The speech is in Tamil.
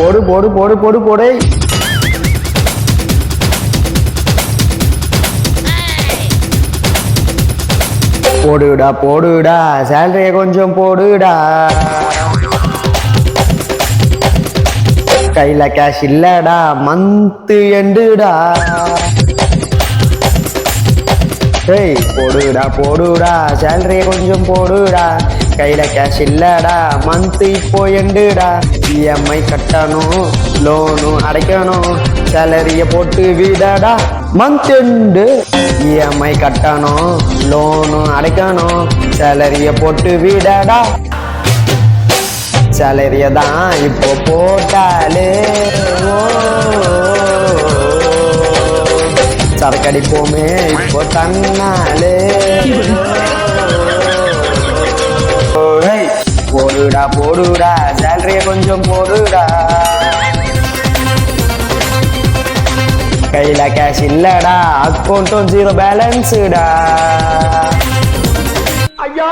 போடு போடு போடு போடு போடு. போடுடா போடுடா, சேலரிய கொஞ்சம் போடுடா. கையில கேஷ் இல்லடா, மந்த் எண்டுடா. ஏய் போடுடா போடுடா, சேலரிய கொஞ்சம் போடுடா. கையில கேஷ் இல்லடா, மந்த் இப்போ எண்டுடா. இஎம்ஐ கட்டணும், லோனும் அடைக்கணும், சேலரிய போட்டு விடடா மந்த் எண்டு. இஎம்ஐ கட்டணும், லோனும் அடைக்கணும், சேலரிய போட்டு விடடா. சேலரிய தான் இப்போ போட்டாலே சரக்கடிப்போமே இப்போ தன்னாலே. போடுடா போடுடா, சேலரிய கொஞ்சம் போடுடா. கையில கேஷ் இல்லடா, அக்கௌண்ட்டும் 0 பேலன்ஸுடா. ஐயா